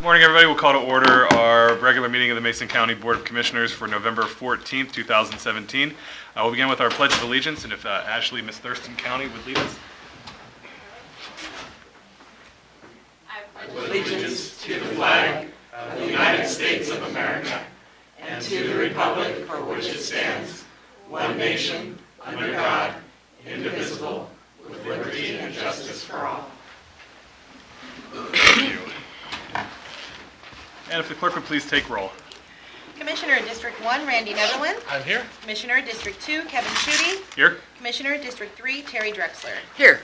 Good morning, everybody. We'll call to order our regular meeting of the Mason County Board of Commissioners for November 14th, 2017. We'll begin with our Pledge of Allegiance, and if Ashley, Miss Thurston County, would lead us. I pledge allegiance to the flag of the United States of America and to the republic for which it stands, one nation, under God, indivisible, with liberty and justice for all. Thank you. And if the clerk would please take roll. Commissioner in District 1, Randy Netherland. I'm here. Commissioner in District 2, Kevin Schutte. Here. Commissioner in District 3, Terry Drexler. Here.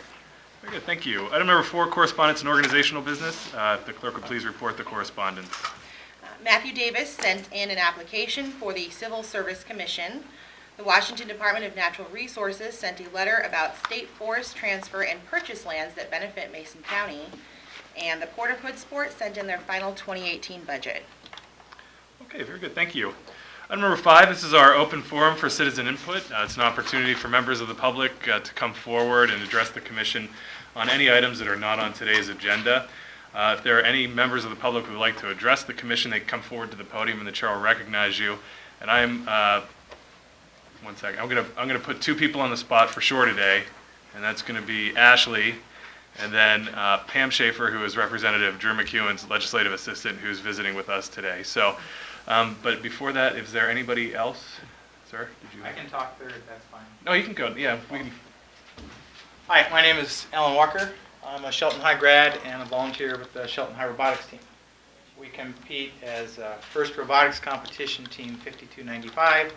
Very good, thank you. Item number 4, correspondence and organizational business. If the clerk would please report the correspondence. Matthew Davis sent in an application for the Civil Service Commission. The Washington Department of Natural Resources sent a letter about state forest transfer and purchase lands that benefit Mason County. And the Port of Hoodsport sent in their final 2018 budget. Okay, very good, thank you. Item number 5, this is our open forum for citizen input. It's an opportunity for members of the public to come forward and address the commission on any items that are not on today's agenda. If there are any members of the public who would like to address the commission, they can come forward to the podium and the chair will recognize you. And I'm, one second, I'm gonna put 2 people on the spot for sure today, and that's gonna be Ashley, and then Pam Schaefer, who is Representative Drew McEwen's legislative assistant, who's visiting with us today. So, but before that, is there anybody else? Sir, did you? I can talk third, that's fine. No, you can go. Yeah, we can. Hi, my name is Alan Walker. I'm a Shelton High grad and a volunteer with the Shelton High Robotics team. We compete as First Robotics Competition Team 5295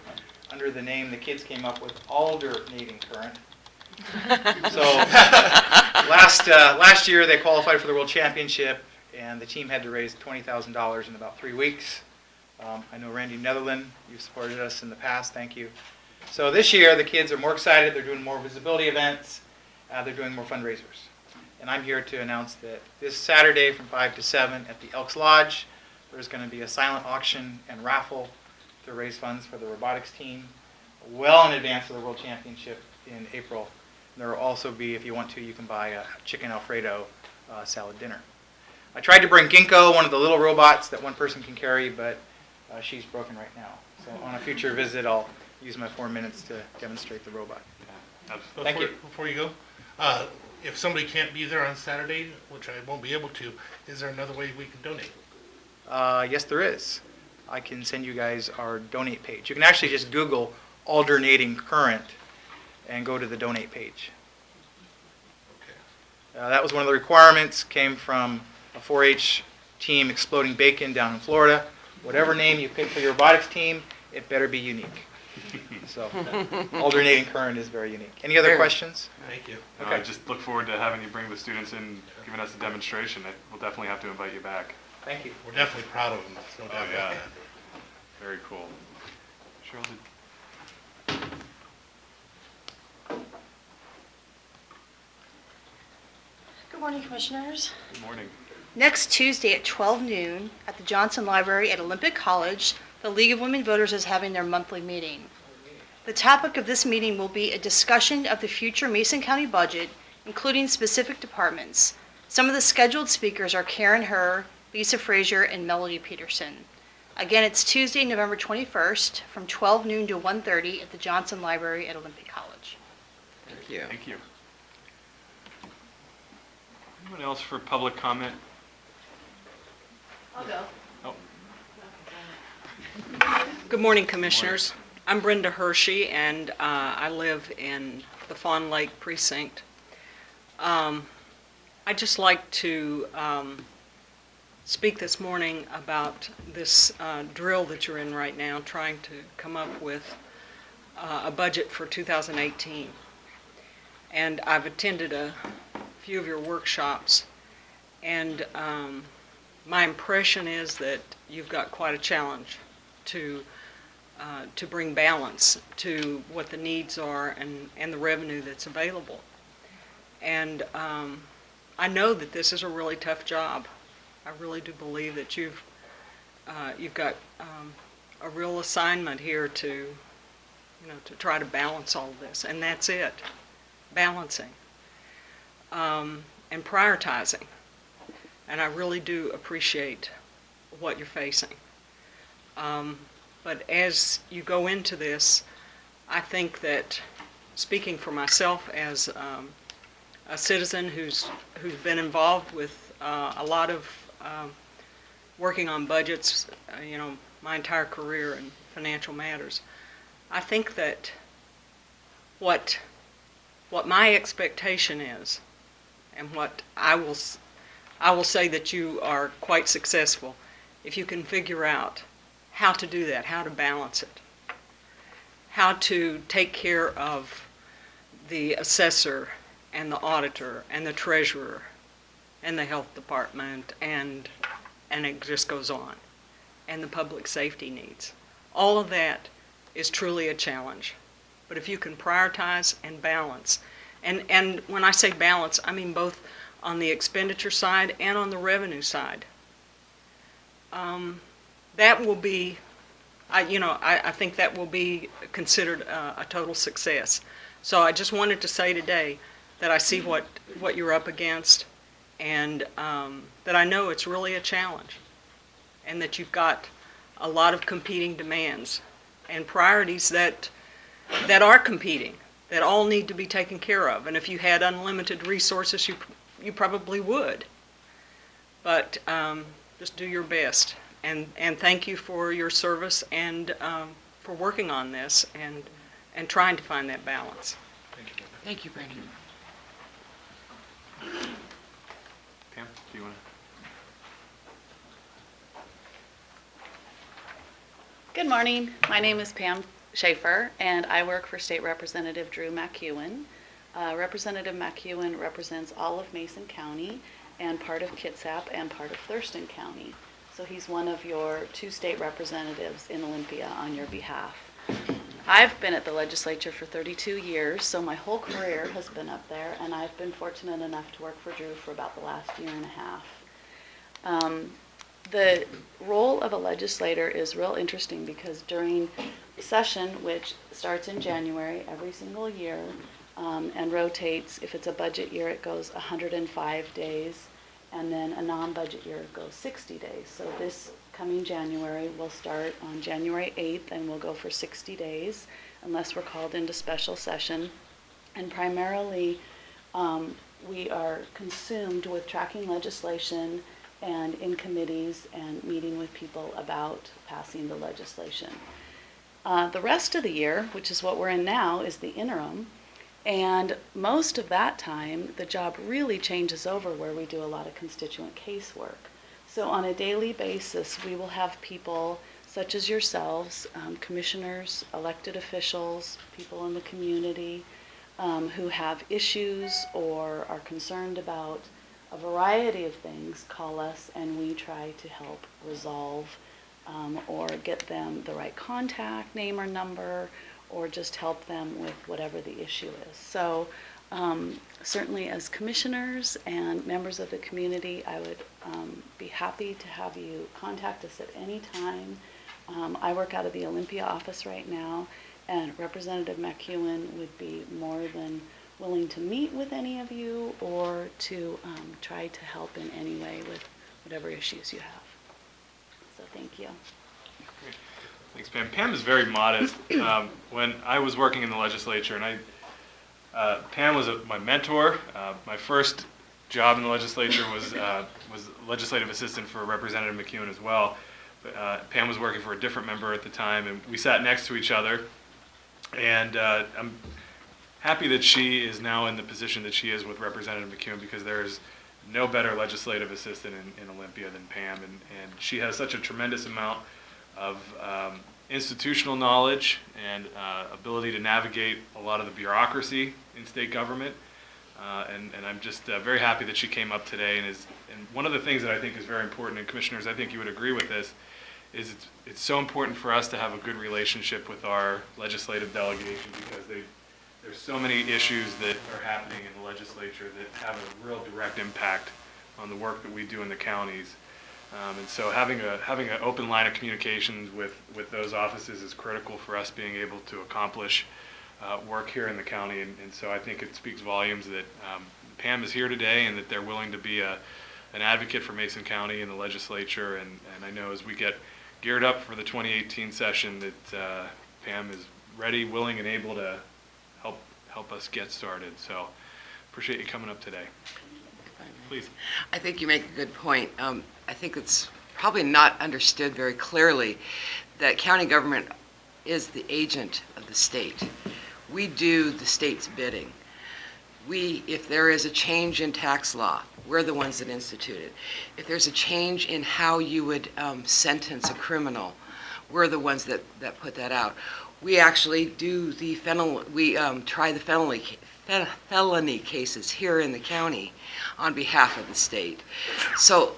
under the name the kids came up with, Alternating Current. So last year they qualified for the World Championship, and the team had to raise $20,000 in about 3 weeks. I know Randy Netherland, you've supported us in the past, thank you. So this year the kids are more excited, they're doing more visibility events, they're doing more fundraisers. And I'm here to announce that this Saturday from 5 to 7 at the Elks Lodge, there's going to be a silent auction and raffle to raise funds for the robotics team, well in advance of the World Championship in April. There will also be, if you want to, you can buy a chicken Alfredo salad dinner. I tried to bring Ginkgo, one of the little robots that one person can carry, but she's broken right now. So on a future visit, I'll use my 4 minutes to demonstrate the robot. Thank you. Before you go, if somebody can't be there on Saturday, which I won't be able to, is there another way we can donate? Yes, there is. I can send you guys our donate page. You can actually just Google alternating current and go to the donate page. Okay. That was one of the requirements, came from a 4-H team, Exploding Bacon, down in Florida. Whatever name you pick for your robotics team, it better be unique. So, alternating current is very unique. Any other questions? Thank you. Okay. Just look forward to having you bring the students in, giving us a demonstration. We'll definitely have to invite you back. Thank you. We're definitely proud of them. There's no doubt Oh, yeah. about that. Very cool. Cheryl, did... Good morning, Commissioners. Good morning. Next Tuesday at 12 noon at the Johnson Library at Olympic College, the League of Women Voters is having their monthly meeting. The topic of this meeting will be a discussion of the future Mason County budget, including specific departments. Some of the scheduled speakers are Karen Herr, Lisa Frazier, and Melody Peterson. Again, it's Tuesday, November 21st, from 12 noon to 1:30 at the Johnson Library at Olympic College. Thank you. Thank you. Anyone else for public comment? I'll go. Oh, Good morning, Commissioners. I'm Brenda Hershey, and I live in the Fawn Lake Precinct. I'd just like to speak this morning about this drill that you're in right now, trying to come up with a budget for 2018. And I've attended a few of your workshops, and my impression is that you've got quite a challenge to bring balance to what the needs are and the revenue that's available. And I know that this is a really tough job. I really do believe that you've got a real assignment here to try to balance all of this, and that's it, balancing and prioritizing. And I really do appreciate what you're facing. But as you go into this, I think that, speaking for myself as a citizen who's been involved with a lot of working on budgets, my entire career in financial matters, I think that what my expectation is, and what I will say that you are quite successful if you can figure out how to do that, how to balance it, how to take care of the assessor and the auditor and the treasurer and the health department, and it just goes on, and the public safety needs. All of that is truly a challenge. But if you can prioritize and balance, and when I say balance, I mean both on the expenditure side and on the revenue side, that will be, I think that will be considered a total success. So I just wanted to say today that I see what you're up against, and that I know it's really a challenge, and that you've got a lot of competing demands and priorities that are competing, that all need to be taken care of. And if you had unlimited resources, you probably would. But just do your best. And thank you for your service and for working on this and trying to find that balance. Thank you, Brandy. Pam, do you want to? Good morning. My name is Pam Schaefer, and I work for State Representative Drew McEwen. Representative McEwen represents all of Mason County and part of Kitsap and part of Thurston County. So he's one of your 2 state representatives in Olympia on your behalf. I've been at the legislature for 32 years, so my whole career has been up there, and I've been fortunate enough to work for Drew for about the last year and a half. The role of a legislator is real interesting because during session, which starts in January every single year and rotates, if it's a budget year, it goes 105 days, and then a non-budget year goes 60 days. So this coming January will start on January 8th and we'll go for 60 days unless we're called into special session. And primarily we are consumed with tracking legislation and in committees and meeting with people about passing the legislation. The rest of the year, which is what we're in now, is the interim. And most of that time, the job really changes over where we do a lot of constituent casework. So on a daily basis, we will have people such as yourselves, commissioners, elected officials, people in the community who have issues or are concerned about a variety of things call us, and we try to help resolve or get them the right contact name or number, or just help them with whatever the issue is. So certainly as commissioners and members of the community, I would be happy to have you contact us at any time. I work out of the Olympia office right now, and Representative McEwen would be more than willing to meet with any of you or to try to help in any way with whatever issues you have. So thank you. Great. Thanks, Pam. Pam is very modest. When I was working in the legislature, and Pam was my mentor. My first job in the legislature was legislative assistant for Representative McEwen as well. But, Pam was working for a different member at the time, and we sat next to each other. And I'm happy that she is now in the position that she is with Representative McEwen, because there is no better legislative assistant in Olympia than Pam, and she has such a tremendous amount of institutional knowledge and ability to navigate a lot of the bureaucracy in state government. And I'm just very happy that she came up today. And one of the things that I think is very important, and commissioners, I think you would agree with this, is it's so important for us to have a good relationship with our legislative delegation, because there's so many issues that are happening in the legislature that have a real direct impact on the work that we do in the counties. And so having an open line of communications with those offices is critical for us being able to accomplish work here in the county. And so I think it speaks volumes that Pam is here today, and that they're willing to be a an advocate for Mason County in the legislature, and I know as we get geared up for the 2018 session that Pam is ready, willing, and able to help us get started. So appreciate you coming up today. Please. I think you make a good point. I think it's probably not understood very clearly that county government is the agent of the state. We do the state's bidding. If there is a change in tax law, we're the ones that institute it. If there's a change in how you would sentence a criminal, we're the ones that put that out. We actually do the try the felony cases here in the county on behalf of the state. So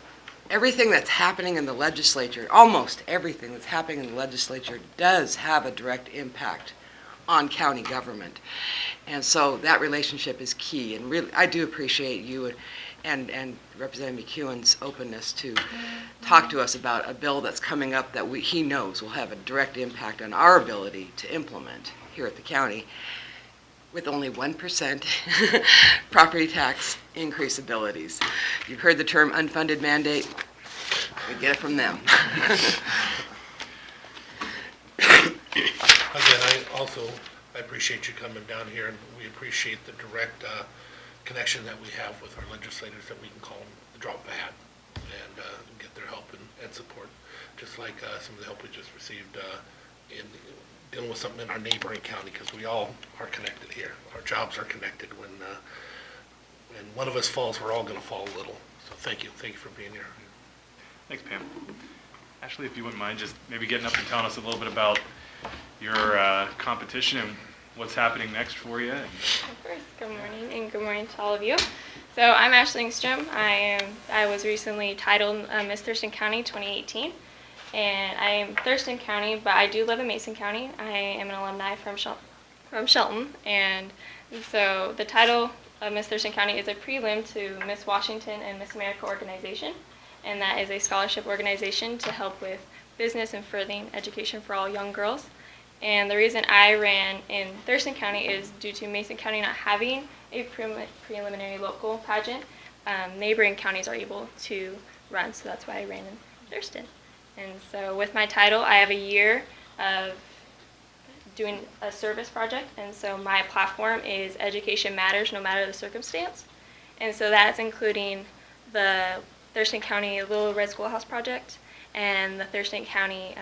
everything that's happening in the legislature, almost everything that's happening in the legislature, does have a direct impact on county government. And so that relationship is key. And really, I do appreciate you and Representative McEwen's openness to talk to us about a bill that's coming up that he knows will have a direct impact on our ability to implement here at the county with only 1% property tax increase abilities. You've heard the term unfunded mandate. We get it from them. Again, I appreciate you coming down here, and we appreciate the direct connection that we have with our legislators that we can call them the drop of a hat and get their help and support, just like some of the help we just received in dealing with something in our neighboring county, because we all are connected here. Our jobs are connected. When one of us falls, we're all going to fall a little. So thank you for being here. Thanks, Pam. Ashley, if you wouldn't mind just maybe getting up and telling us a little bit about your competition and what's happening next for you. Of course. Good morning, and good morning to all of you. So I'm Ashley Engstrom. I was recently titled Miss Thurston County 2018, and I am Thurston County, but I do live in Mason County. I am an alumni from Shelton, and so the title of Miss Thurston County is a prelim to Miss Washington and Miss America organization, and that is a scholarship organization to help with business and furthering education for all young girls. And the reason I ran in Thurston County is due to Mason County not having a preliminary local pageant. Neighboring counties are able to run, so that's why I ran in Thurston. And so with my title, I have a year of doing a service project, and so my platform is Education Matters No Matter the Circumstance. And so that's including the Thurston County Little Red Schoolhouse Project and the Thurston County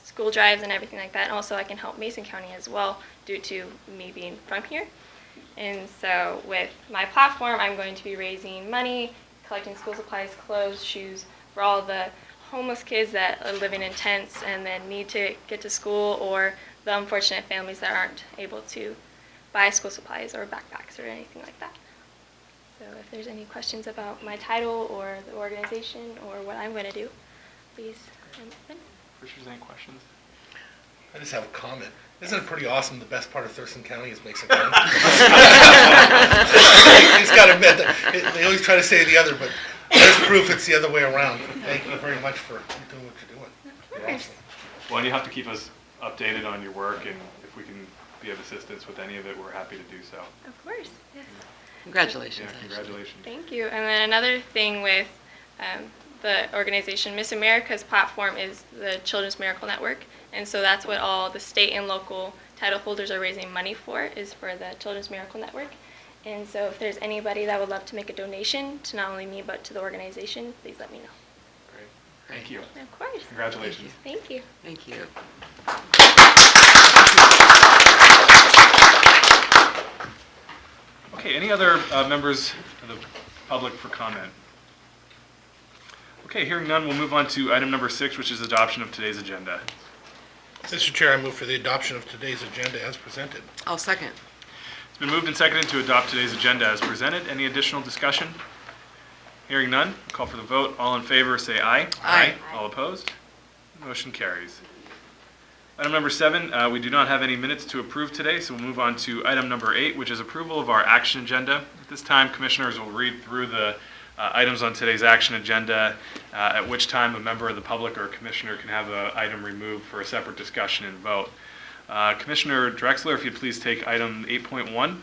school drives and everything like that. And also I can help Mason County as well due to me being from here. And so with my platform, I'm going to be raising money, collecting school supplies, clothes, shoes for all the homeless kids that are living in tents and then need to get to school, or the unfortunate families that aren't able to buy school supplies or backpacks or anything like that. So if there's any questions about my title or the organization or what I'm going to do, please. Richard, any questions? I just have a comment. Isn't it pretty awesome the best part of Thurston County is Mason County? He's got to admit that they always try to say the other, but there's proof it's the other way around. Thank you very much for doing what you're doing. You're awesome. Well, and you have to keep us updated on your work, and if we can be of assistance with any of it, we're happy to do so. Of course, yes. Congratulations. Yeah, congratulations. Thank you. And then another thing with the organization, Miss America's platform is the Children's Miracle Network. And so that's what all the state and local title holders are raising money for, is for the Children's Miracle Network. And so if there's anybody that would love to make a donation to not only me but to the organization, please let me know. Great. Thank you. Of course. Congratulations. Thank you. Thank you. Okay, any other members of the public for comment? Okay, hearing none, we'll move on to item number 6, which is adoption of today's agenda. Mr. Chair, I move for the adoption of today's agenda as presented. I'll second. It's been moved and seconded to adopt today's agenda as presented. Any additional discussion? Hearing none, call for the vote. All in favor, say aye. Aye. All opposed? Motion carries. Item number 7, we do not have any minutes to approve today, so we'll move on to item number 8, which is approval of our action agenda. At this time, commissioners will read through the items on today's action agenda, at which time a member of the public or a commissioner can have an item removed for a separate discussion and vote. Commissioner Drexler, if you'd please take item 8.1,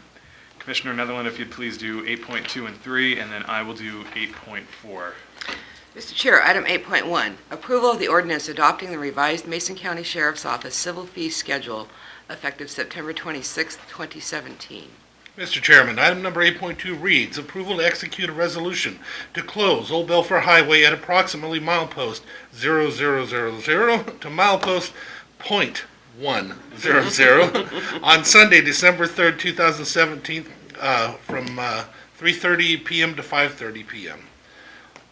Commissioner Netherland, if you'd please do 8.2 and 3, and then I will do 8.4. Mr. Chair, item 8.1, approval of the ordinance adopting the revised Mason County Sheriff's Office civil fee schedule effective September 26, 2017. Mr. Chairman, item number 8.2 reads, approval to execute a resolution to close Old Belfair Highway at approximately milepost 0000 to milepost .100 on Sunday, December 3rd, 2017, from 3:30 p.m. to 5:30 p.m.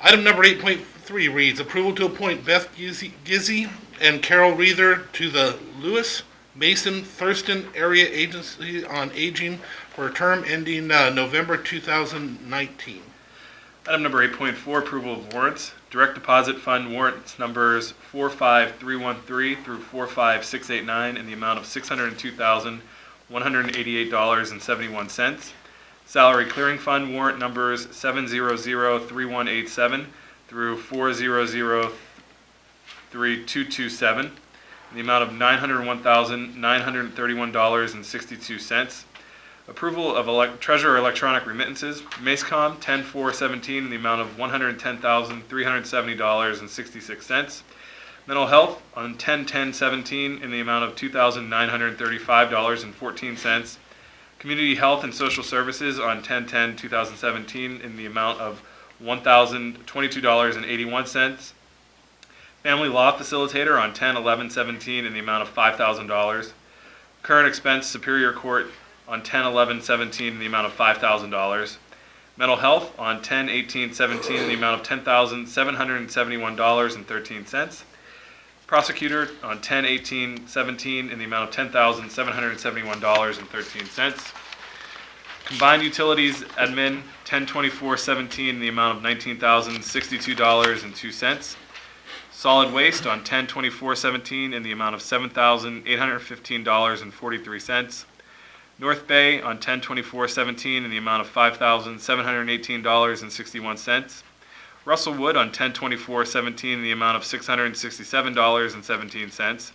Item number 8.3 reads, approval to appoint Beth Gizzi and Carol Reether to the Lewis Mason Thurston Area Agency on Aging for a term ending November 2019. Item number 8.4, approval of warrants. Direct deposit fund warrants numbers 45313 through 45689 in the amount of $602,188.71. Salary clearing fund warrant numbers 7003187 through 4003227 in the amount of $901,931.62. Approval of Treasurer electronic remittances, MACECOM 10-417 in the amount of $110,370.66. Mental health on 10-10-17 in the amount of $2,935.14. Community health and social services on 10-10-2017 in the amount of $1,022.81. Family law facilitator on 10-11-17 in the amount of $5,000. Current expense Superior Court on 10-11-17 in the amount of $5,000. Mental health on 10-18-17 in the amount of $10,771.13. Prosecutor on 10-18-17 in the amount of $10,771.13. Combined utilities admin 10-24-17 in the amount of $19,062.02. Solid waste on 10-24-17 in the amount of $7,815.43. North Bay on 10-24-17 in the amount of $5,718.61. Russell Wood on 10-24-17 in the amount of $667.17.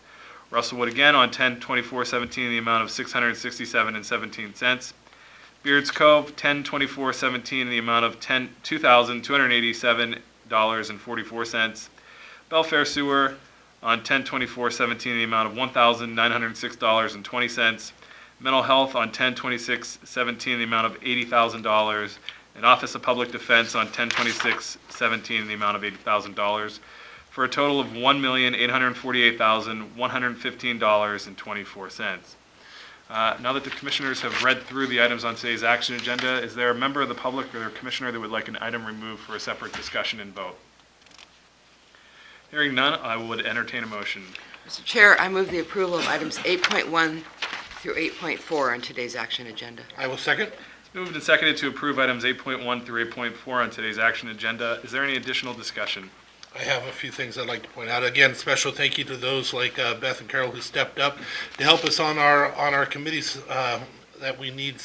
Russell Wood again on 10-24-17 in the amount of $667.17. Beards Cove 10-24-17 in the amount of $2,287.44. Belfair Sewer on 10-24-17 in the amount of $1,906.20. Mental health on 10-26-17 in the amount of $80,000. And Office of Public Defense on 10-26-17 in the amount of $80,000. For a total of $1,848,115.24. Now that the commissioners have read through the items on today's action agenda, is there a member of the public or a commissioner that would like an item removed for a separate discussion and vote? Hearing none, I would entertain a motion. Mr. Chair, I move the approval of items 8.1 through 8.4 on today's action agenda. I will second. It's moved and seconded to approve items 8.1 through 8.4 on today's action agenda. Is there any additional discussion? I have a few things I'd like to point out. Again, special thank you to those like Beth and Carol who stepped up to help us on our committees that we need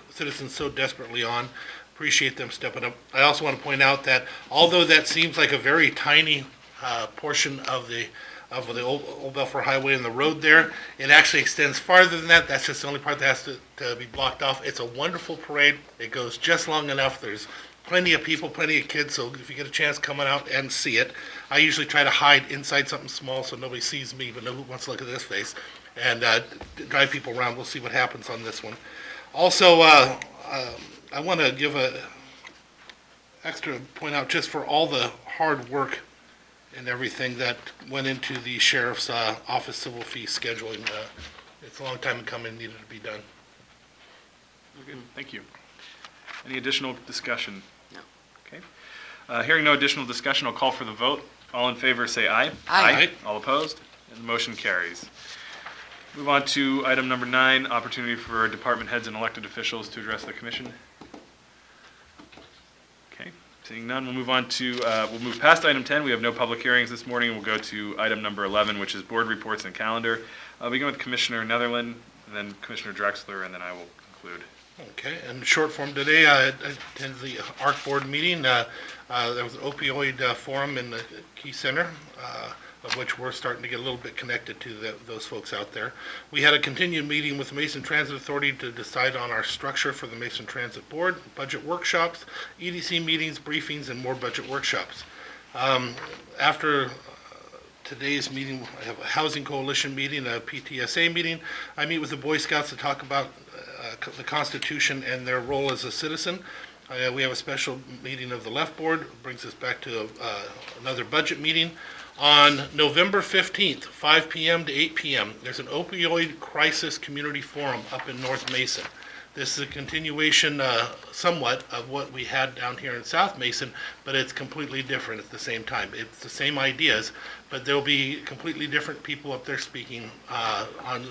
citizens so desperately on. Appreciate them stepping up. I also want to point out that although that seems like a very tiny portion of the Old Belfair Highway and the road there, it actually extends farther than that. That's just the only part that has to be blocked off. It's a wonderful parade. It goes just long enough. There's plenty of people, plenty of kids, so if you get a chance, come on out and see it. I usually try to hide inside something small so nobody sees me, but nobody wants to look at this face, and drive people around. We'll see what happens on this one. Also, I want to give a extra point out just for all the hard work and everything that went into the sheriff's office civil fee scheduling. It's a long time in coming, needed to be done. Okay, thank you. Any additional discussion? No. Okay. Hearing no additional discussion, I'll call for the vote. All in favor say aye. Aye. All opposed? And the motion carries. Move on to item number 9, opportunity for department heads and elected officials to address the commission. Okay, seeing none, we'll move on to, we'll move past item 10. We have no public hearings this morning. We'll go to item number 11, which is board reports and calendar. I'll begin with Commissioner Netherland, and then Commissioner Drexler, and then I will conclude. Okay, in short form today, I attended the ARC board meeting. There was an opioid forum in the Key Center. of which we're starting to get a little bit connected to those folks out there. We had a continued meeting with the Mason Transit Authority to decide on our structure for the Mason Transit Board, budget workshops, EDC meetings, briefings, and more budget workshops. After today's meeting, I have a Housing Coalition meeting, a PTSA meeting. I meet with the Boy Scouts to talk about the Constitution and their role as a citizen. We have a special meeting of the Left Board, brings us back to another budget meeting. On November 15th, 5 p.m. to 8 p.m., there's an opioid crisis community forum up in North Mason. This is a continuation somewhat of what we had down here in South Mason, but it's completely different at the same time. It's the same ideas, but there'll be completely different people up there speaking on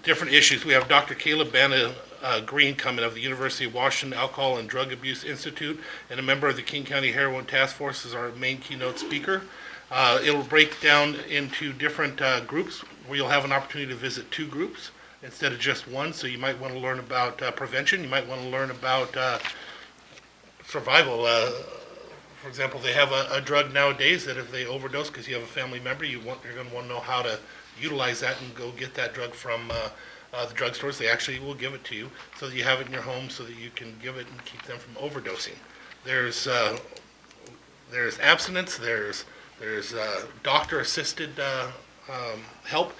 different issues. We have Dr. Caleb Banna Green coming of the University of Washington Alcohol and Drug Abuse Institute, and a member of the King County Heroin Task Force is our main keynote speaker. It'll break down into different groups where you'll have an opportunity to visit 2 groups instead of just one. So you might want to learn about prevention. You might want to learn about survival. For example, they have a drug nowadays that if they overdose because you have a family member, you're going to want to know how to utilize that and go get that drug from the drugstores. They actually will give it to you so that you have it in your home so that you can give it and keep them from overdosing. There's abstinence. There's doctor-assisted help.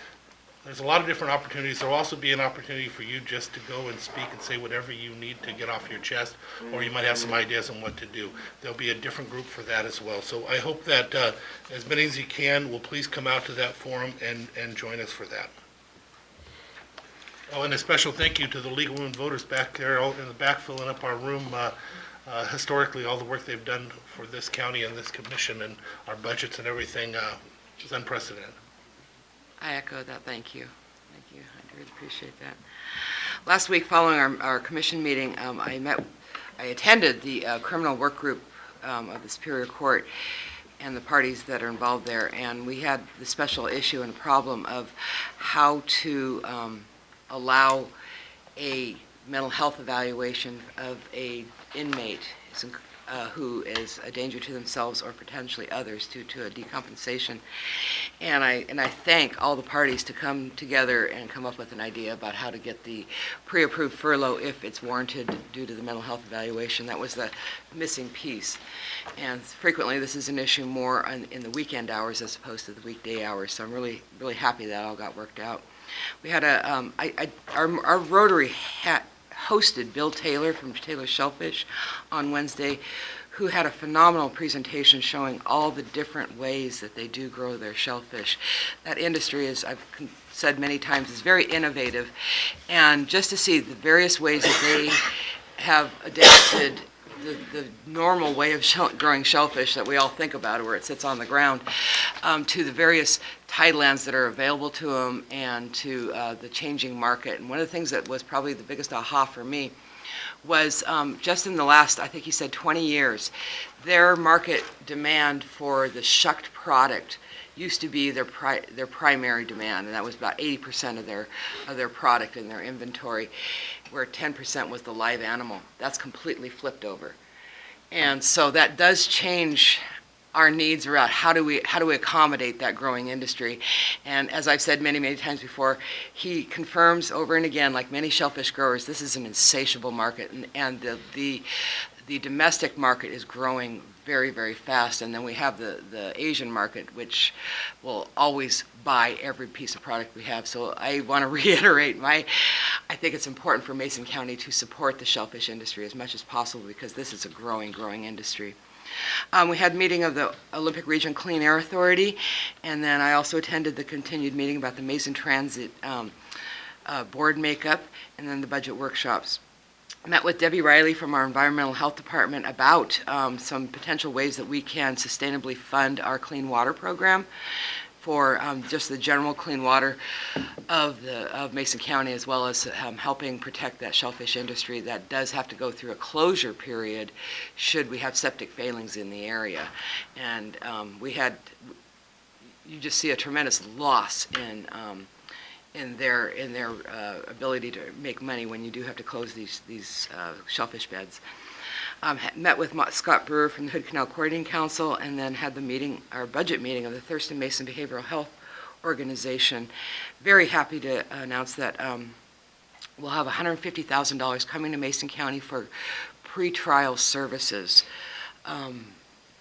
There's a lot of different opportunities. There will also be an opportunity for you just to go and speak and say whatever you need to get off your chest, or you might have some ideas on what to do. There'll be a different group for that as well. So I hope that as many as you can will please come out to that forum and join us for that. Oh, and a special thank you to the League of Women Voters back there all in the back filling up our room. Historically, all the work they've done for this county and this commission and our budgets and everything is unprecedented. I echo that. Thank you. Thank you. I really appreciate that. Last week, following our commission meeting, I attended the criminal work group of the Superior Court and the parties that are involved there, and we had the special issue and problem of how to allow a mental health evaluation of a inmate who is a danger to themselves or potentially others due to a decompensation. And I thank all the parties to come together and come up with an idea about how to get the pre-approved furlough if it's warranted due to the mental health evaluation. That was the missing piece. And frequently this is an issue more in the weekend hours as opposed to the weekday hours. So I'm really, really happy that all got worked out. We had our Rotary hosted Bill Taylor from Taylor Shellfish on Wednesday, who had a phenomenal presentation showing all the different ways that they do grow their shellfish. That industry, as I've said many times, is very innovative, and just to see the various ways that they have adapted the normal way of growing shellfish that we all think about, where it sits on the ground, to the various tidelands that are available to them and to the changing market. And one of the things that was probably the biggest aha for me was just in the last, I think he said 20 years, their market demand for the shucked product used to be their primary demand, and that was about 80% of their product in their inventory, where 10% was the live animal. That's completely flipped over. And so that does change our needs around how do we accommodate that growing industry. And as I've said many, many times before, he confirms over and again, like many shellfish growers, this is an insatiable market, and the domestic market is growing very, very fast. And then we have the Asian market, which will always buy every piece of product we have. So I want to reiterate I think it's important for Mason County to support the shellfish industry as much as possible, because this is a growing industry. We had a meeting of the Olympic Region Clean Air Authority, and then I also attended the continued meeting about the Mason Transit board makeup, and then the budget workshops. I met with Debbie Riley from our Environmental Health Department about some potential ways that we can sustainably fund our clean water program for just the general clean water of Mason County, as well as helping protect that shellfish industry that does have to go through a closure period should we have septic failings in the area. And you just see a tremendous loss in their ability to make money when you do have to close these shellfish beds. Met with Scott Brewer from the Hood Canal Coordinating Council, and then had the meeting, our budget meeting of the Thurston Mason Behavioral Health Organization. Very happy to announce that we'll have $150,000 coming to Mason County for pretrial services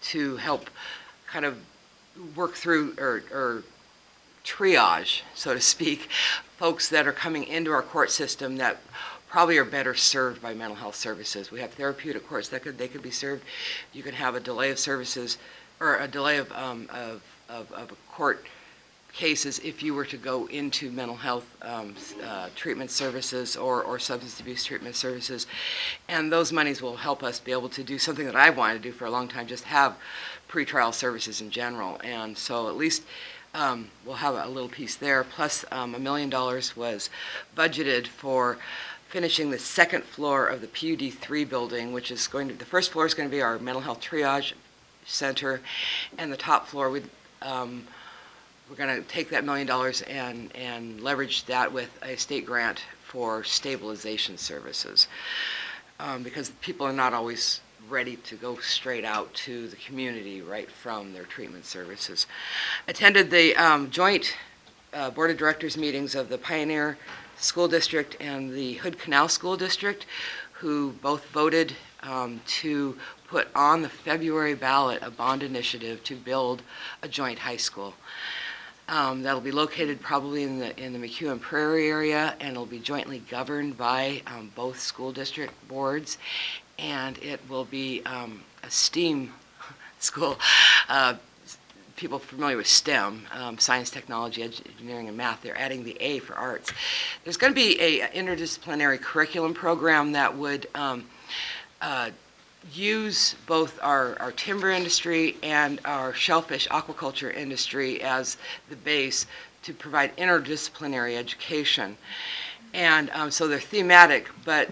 to help kind of work through or triage, so to speak, folks that are coming into our court system that probably are better served by mental health services. We have therapeutic courts that they could be served. You can have a delay of services or a delay of court cases if you were to go into mental health treatment services or substance abuse treatment services. And those monies will help us be able to do something that I've wanted to do for a long time, just have pretrial services in general. And so at least we'll have a little piece there. Plus $1 million was budgeted for finishing the second floor of the PUD 3 building, which is going to, the first floor is going to be our mental health triage center, and the top floor we're going to take that $1 million and leverage that with a state grant for stabilization services, because people are not always ready to go straight out to the community right from their treatment services. Attended the joint board of directors meetings of the Pioneer School District and the Hood Canal School District, who both voted to put on the February ballot a bond initiative to build a joint high school. That'll be located probably in the McEwen Prairie area, and it'll be jointly governed by both school district boards, and it will be a STEAM school. People familiar with STEM, science, technology, engineering, and math, they're adding the A for arts. There's going to be an interdisciplinary curriculum program that would use both our timber industry and our shellfish aquaculture industry as the base to provide interdisciplinary education. And so they're thematic, but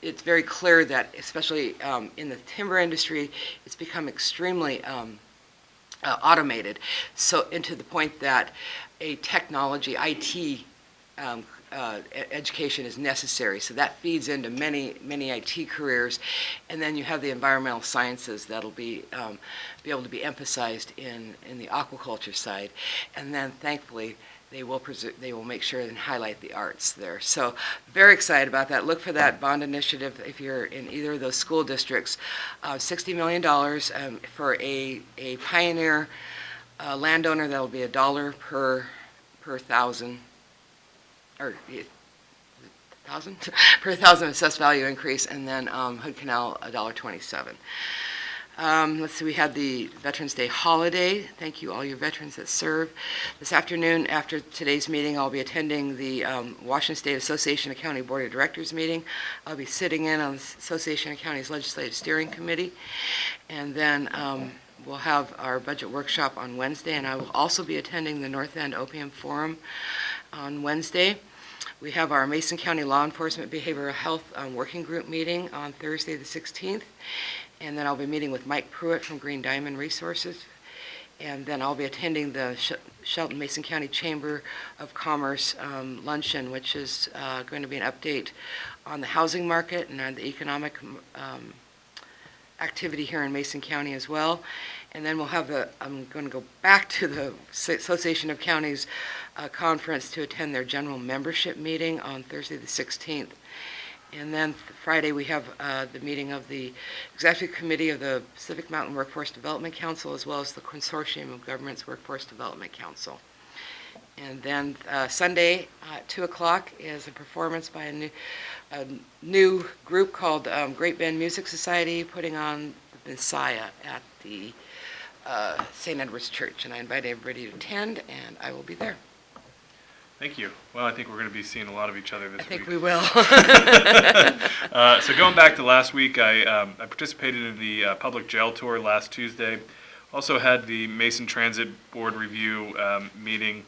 it's very clear that, especially in the timber industry, it's become extremely automated, so into the point that a technology, IT education is necessary. So that feeds into many IT careers, and then you have the environmental sciences that'll be able to be emphasized in the aquaculture side, and then thankfully they will make sure and highlight the arts there. So very excited about that. Look for that bond initiative if you're in either of those school districts. $60 million for a pioneer landowner. That'll be $1 per thousand, or per thousand assessed value increase, and then Hood Canal $1.27. Let's see, we had the Veterans Day holiday. Thank you all your veterans that serve. This afternoon, after today's meeting, I'll be attending the Washington State Association of County Board of Directors meeting. I'll be sitting in on the Association of Counties Legislative Steering Committee. And then we'll have our budget workshop on Wednesday, and I will also be attending the North End Opium Forum on Wednesday. We have our Mason County Law Enforcement Behavioral Health Working Group meeting on Thursday the 16th. And then I'll be meeting with Mike Pruitt from Green Diamond Resources. And then I'll be attending the Shelton Mason County Chamber of Commerce luncheon, which is going to be an update on the housing market and on the economic activity here in Mason County as well. And then we'll have I'm going to go back to the Association of Counties conference to attend their general membership meeting on Thursday the 16th. And then Friday we have the meeting of the Executive Committee of the Pacific Mountain Workforce Development Council, as well as the Consortium of Governments Workforce Development Council. And then Sunday at 2 o'clock is a performance by a new group called Great Bend Music Society, putting on the Messiah at the St. Edward's Church. And I invite everybody to attend, and I will be there. Thank you. Well, I think we're going to be seeing a lot of each other this week. I think we will. So going back to last week, I participated in the public jail tour last Tuesday. Also had the Mason Transit Board review meeting,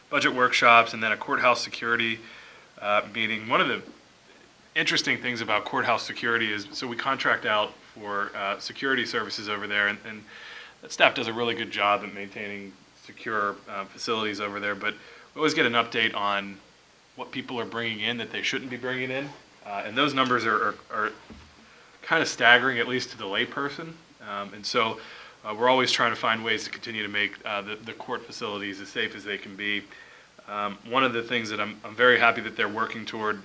budget workshops, and then a courthouse security meeting. One of the interesting things about courthouse security is, so we contract out for security services over there, and that staff does a really good job at maintaining secure facilities over there, but we always get an update on what people are bringing in that they shouldn't be bringing in, and those numbers are kind of staggering, at least to the layperson. And so we're always trying to find ways to continue to make the court facilities as safe as they can be. One of the things that I'm very happy that they're working toward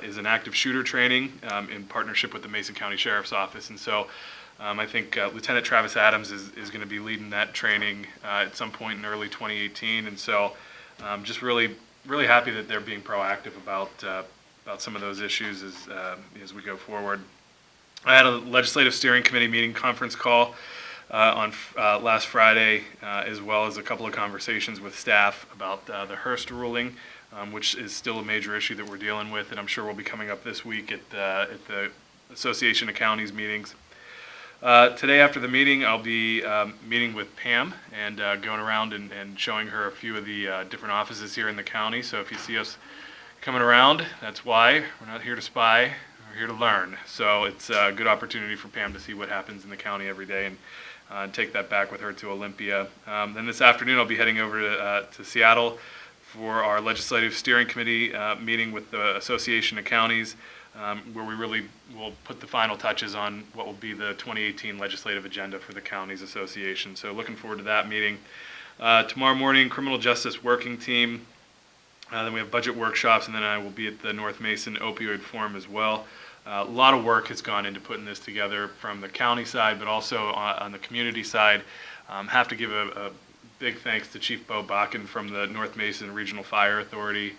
is an active shooter training in partnership with the Mason County Sheriff's Office. And so I think Lieutenant Travis Adams is going to be leading that training at some point in early 2018. And so just really happy that they're being proactive about some of those issues as we go forward. I had a legislative steering committee meeting conference call on last Friday, as well as a couple of conversations with staff about the Hearst ruling, which is still a major issue that we're dealing with, and I'm sure will be coming up this week at the Association of Counties meetings. Today after the meeting, I'll be meeting with Pam and going around and showing her a few of the different offices here in the county. So if you see us coming around, that's why. We're not here to spy, we're here to learn. So it's a good opportunity for Pam to see what happens in the county every day and take that back with her to Olympia. Then this afternoon I'll be heading over to Seattle for our legislative steering committee meeting with the Association of Counties, where we really will put the final touches on what will be the 2018 legislative agenda for the Counties Association. So looking forward to that meeting. Tomorrow morning, Criminal Justice Working Team. Then we have budget workshops, and then I will be at the North Mason Opioid Forum as well. A lot of work has gone into putting this together from the county side, but also on the community side. Have to give a big thanks to Chief Bo Bakken from the North Mason Regional Fire Authority.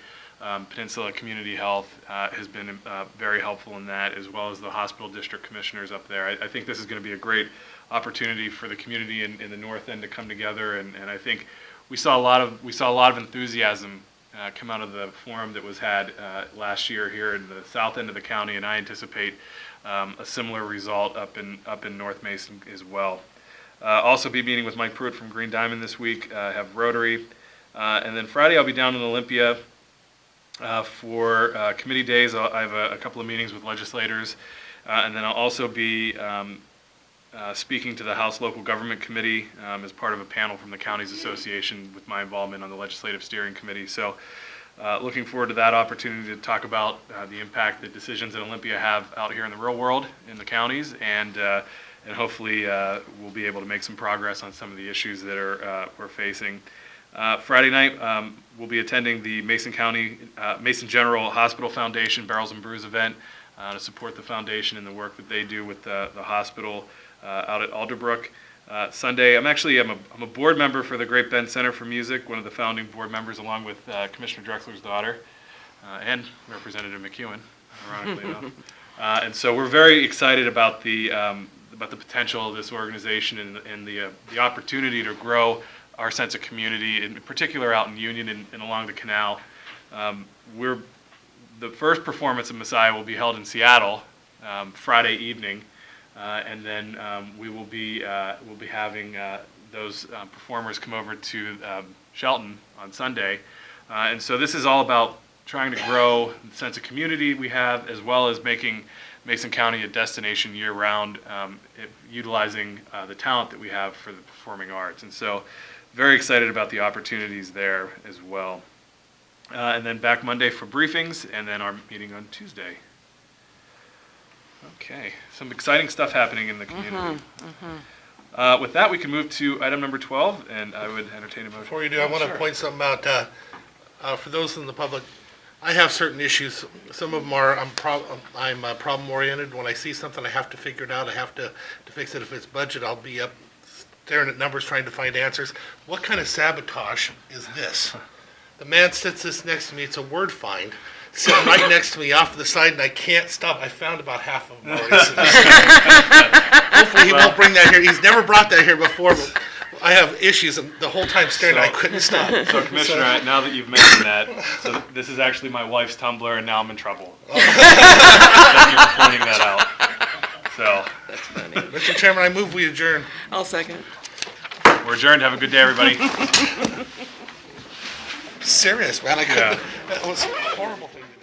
Peninsula Community Health has been very helpful in that, as well as the hospital district commissioners up there. I think this is going to be a great opportunity for the community in the north end to come together, and I think we saw a lot of enthusiasm come out of the forum that was had last year here in the south end of the county, and I anticipate a similar result up in North Mason as well. Also be meeting with Mike Pruitt from Green Diamond this week, have Rotary, and then Friday I'll be down in Olympia for committee days. I have a couple of meetings with legislators, and then I'll also be speaking to the House Local Government Committee as part of a panel from the Counties Association with my involvement on the Legislative Steering Committee. So looking forward to that opportunity to talk about the impact that decisions in Olympia have out here in the real world in the counties, and hopefully we'll be able to make some progress on some of the issues that we're facing. Friday night, we'll be attending the Mason General Hospital Foundation Barrels and Brews event to support the foundation and the work that they do with the hospital out at Alderbrook. Sunday, I'm a board member for the Great Bend Center for Music, one of the founding board members, along with Commissioner Drexler's daughter and Representative McEwen, ironically enough. And so we're very excited about the potential of this organization and the opportunity to grow our sense of community, in particular out in Union and along the canal. The first performance of Messiah will be held in Seattle Friday evening, and then we'll be having those performers come over to Shelton on Sunday. And so this is all about trying to grow the sense of community we have, as well as making Mason County a destination year-round, utilizing the talent that we have for the performing arts. And so very excited about the opportunities there as well. And then back Monday for briefings, and then our meeting on Tuesday. Okay, some exciting stuff happening in the community. With that, we can move to item number 12, and I would entertain a motion. Before you do, I want to point something out. For those in the public, I have certain issues. Some of them are, I'm problem-oriented. When I see something, I have to figure it out. I have to fix it. If it's budget, I'll be up staring at numbers trying to find answers. What kind of sabotage is this? The man sits this next to me. It's a word find. Sitting right next to me off to the side, and I can't stop. I found about half of them already. Hopefully he won't bring that here. He's never brought that here before, but I have issues, and the whole time staring, I couldn't stop. So, Commissioner, now that you've mentioned that, so this is actually my wife's Tumblr, and now I'm in trouble. Thank you for pointing that out. So, That's funny. Mr. Chairman, I move we adjourn. I'll second. we're adjourned. Have a good day, everybody. Serious, man. I couldn't. That was a horrible thing to do.